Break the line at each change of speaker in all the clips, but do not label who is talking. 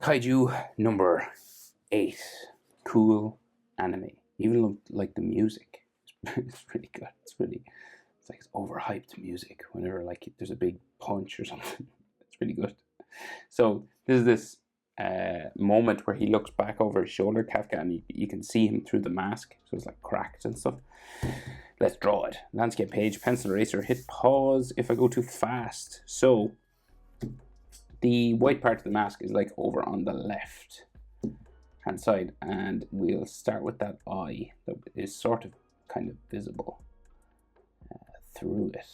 Kaiju number 8. Cool anime. Even like the music. It's pretty good. It's like it's overhyped music whenever like there's a big punch or something. It's really good. So this is this moment where he looks back over his shoulder, Kafka, and you can see him through the mask. So it's like cracked and stuff. Let's draw it. Landscape page, pencil eraser, hit pause if I go too fast. So the white part of the mask is like over on the left hand side, and we'll start with that eye that is sort of kind of visible through it.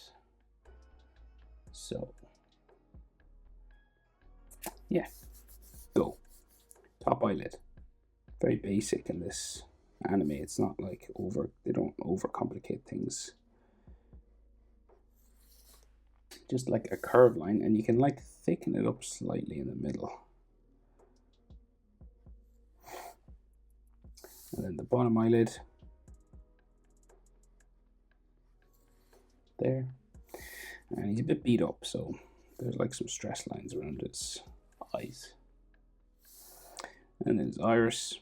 So yeah, go. Top eyelid. Very basic in this anime. It's not like they don't overcomplicate things. Just like a curved line, and you can like thicken it up slightly in the middle. And then the bottom eyelid. There. And he's a bit beat up, so there's like some stress lines around his eyes. And then his iris.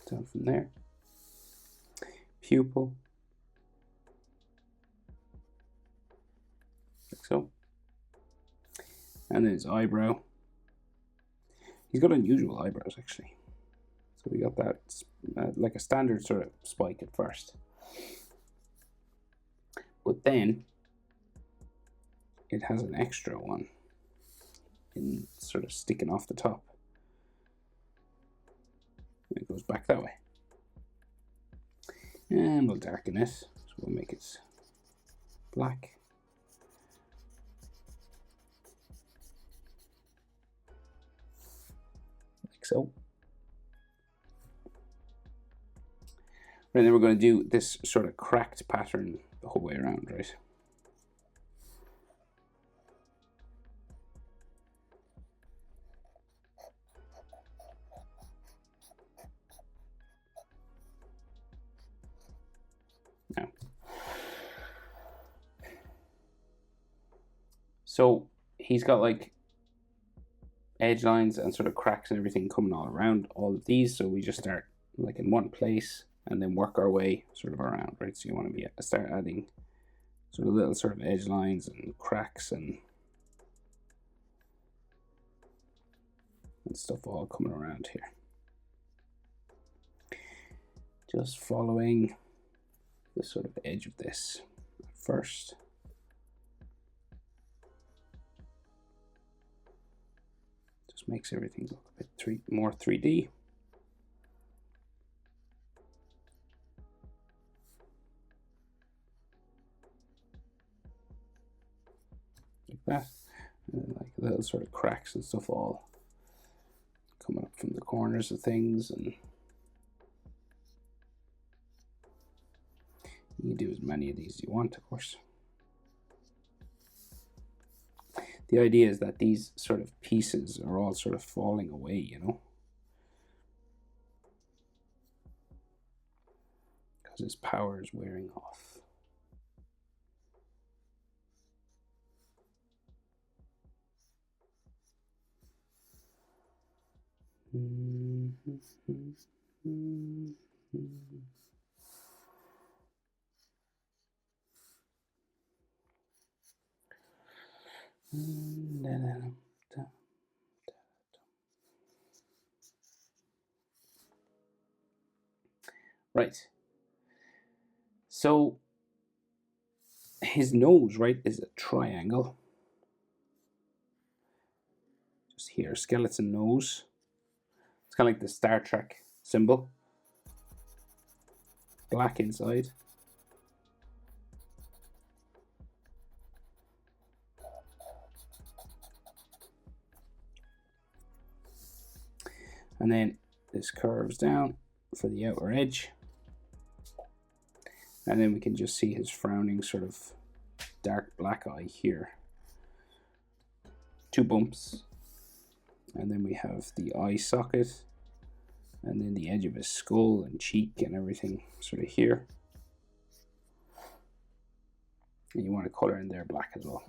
Down from there. Pupil. Like so. And then his eyebrow. He's got unusual eyebrows, actually. So we got that like a standard sort of spike at first. But then it has an extra one in sort of sticking off the top. And it goes back that way. And we'll darken it. So we'll make it black. Like so. And then we're going to do this sort of cracked pattern the whole way around, right? Now, so he's got like edge lines and sort of cracks and everything coming all around all of these. So we just start like in one place and then work our way sort of around, right? So you want to start adding sort of little sort of edge lines and cracks and stuff all coming around here. Just following the sort of edge of this at first. Just makes everything look a bit more 3D. Like that. And then like little sort of cracks and stuff all coming up from the corners of things, and you can do as many of these as you want, of course. The idea is that these sort of pieces are all sort of falling away, you know, because his power is wearing off. Right. So his nose, right, is a triangle. Just here, skeleton nose. It's kind of like the Star Trek symbol. Black inside. And then this curves down for the outer edge. And then we can just see his frowning sort of dark black eye here. 2 bumps. And then we have the eye socket. And then the edge of his skull and cheek and everything sort of here. And you want to color in there black as well.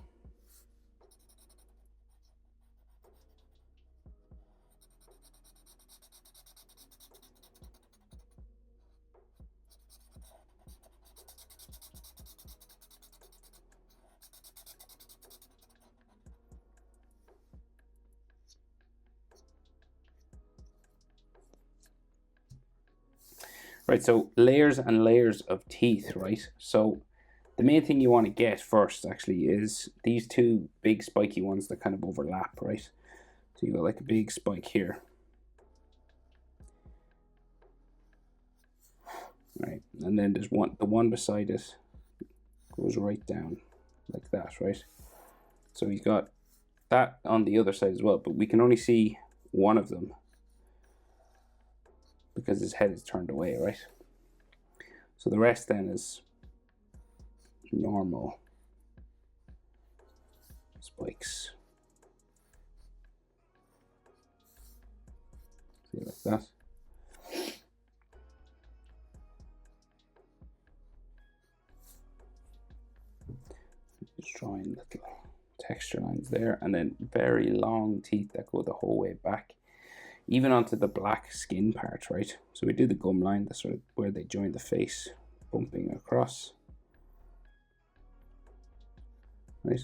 Right, so layers and layers of teeth, right? So the main thing you want to get first actually is these two big spiky ones that kind of overlap, right? So you got like a big spike here. Right, and then there's the one beside it goes right down like that, right? So he's got that on the other side as well, but we can only see one of them because his head is turned away, right? So the rest then is normal spikes. See, like that. Just drawing little texture lines there, and then very long teeth that go the whole way back, even onto the black skin part, right? So we do the gum line, that's sort of where they join the face, bumping across, right?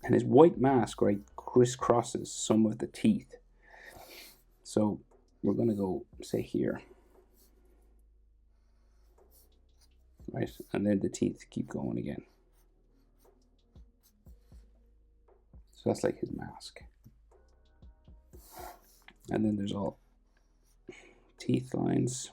And his white mask, right, crisscrosses some of the teeth. So we're going to go, say, here, right? And then the teeth keep going again. So that's like his mask. And then there's all teeth lines.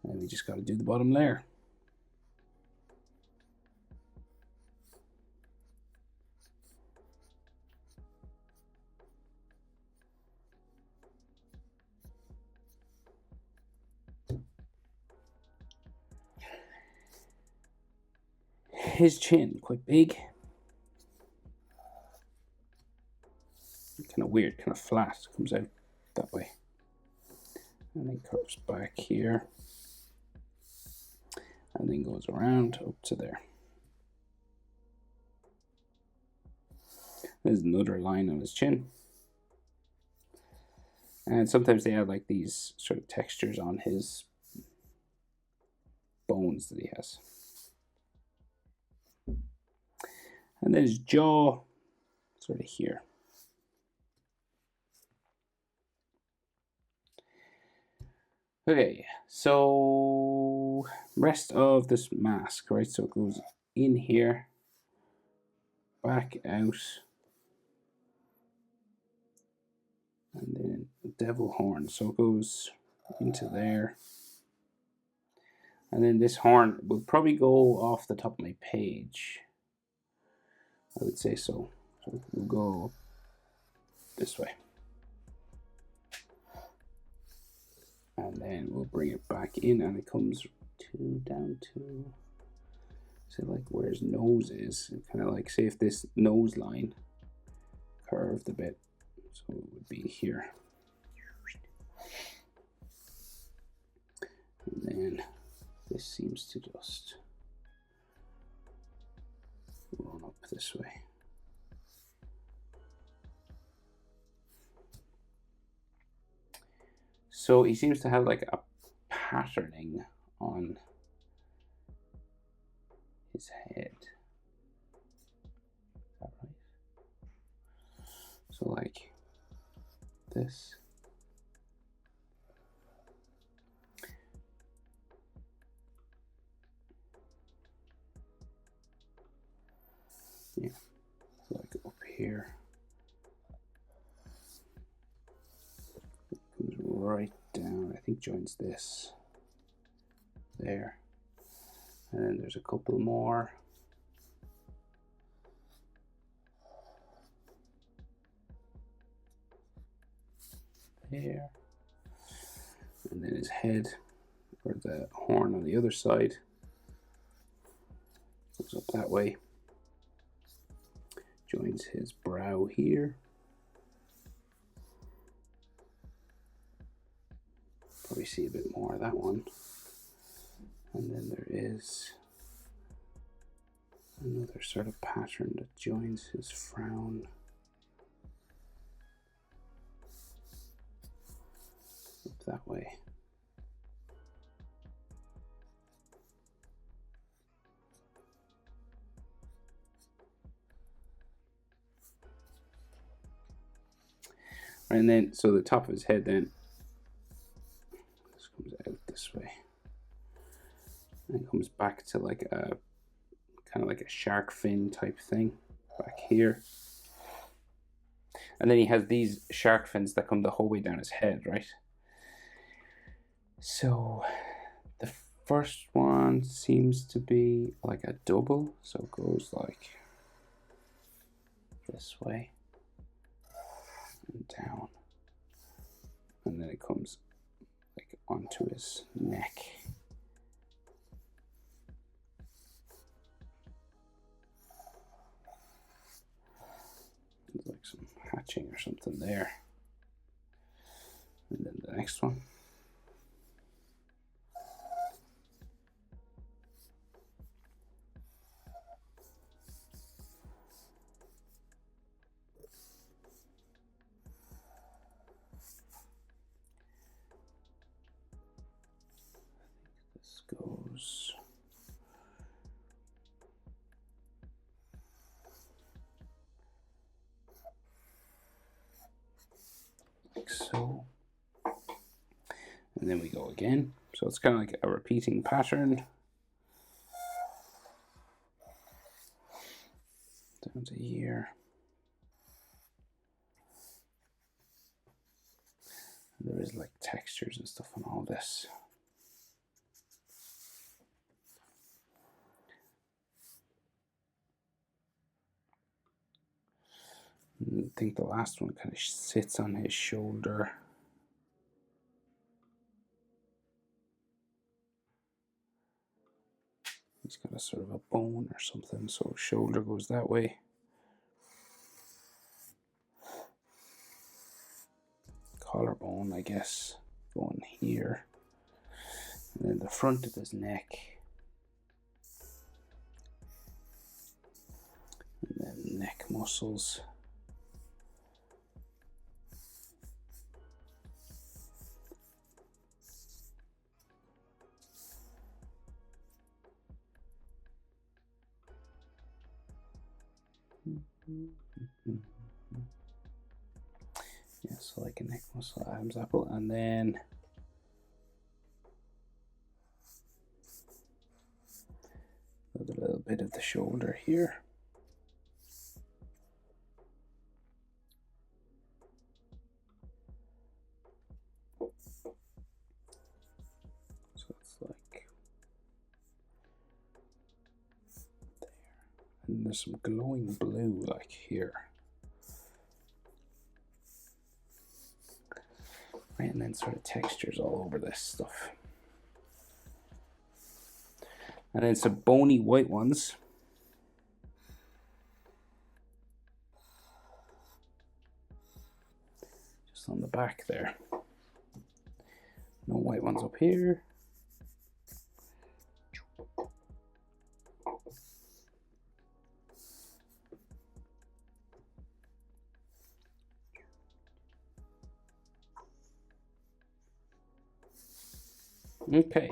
And we just got to do the bottom layer. His chin, quite big. Kind of weird, kind of flat, comes out that way. And then curves back here. And then goes around up to there. There's another line on his chin. And sometimes they have like these sort of textures on his bones that he has. And then his jaw, sort of here. Okay, so rest of this mask, right? So it goes in here, back out, and then the devil horn. So it goes into there. And then this horn will probably go off the top of my page. I would say so. So we'll go this way. And then we'll bring it back in, and it comes down to, say, like where his nose is. Kind of like, say if this nose line curved a bit, so it would be here. And then this seems to just run up this way. So he seems to have like a patterning on his head. Is that right? So like this. Yeah, so like up here. It comes right down, I think joins this. There. And then there's a couple more. There. And then his head, or the horn on the other side, goes up that way. Joins his brow here. Probably see a bit more of that one. And then there is another sort of pattern that joins his frown. Up that way. And then, so the top of his head then this comes out this way and comes back to like a kind of like a shark fin type thing back here. And then he has these shark fins that come the whole way down his head, right? So the first one seems to be like a double, so it goes like this way and down, and then it comes like onto his neck. There's like some hatching or something there. And then the next one. This goes like so. And then we go again. So it's kind of like a repeating pattern. Down to here. There is like textures and stuff on all this. I think the last one kind of sits on his shoulder. He's got a sort of a bone or something, so his shoulder goes that way. Collarbone, I guess, going here. And then the front of his neck. And then neck muscles. Yeah, so like a neck muscle, Adam's apple, and then a little bit of the shoulder here. So it's like there. And there's some glowing blue like here. Right, and then sort of textures all over this stuff. And then some bony white ones. Just on the back there. No white ones up here. Okay.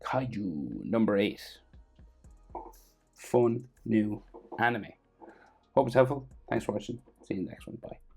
Kaiju number 8. Fun new anime. Hope it's helpful. Thanks for watching. See you in the next one. Bye.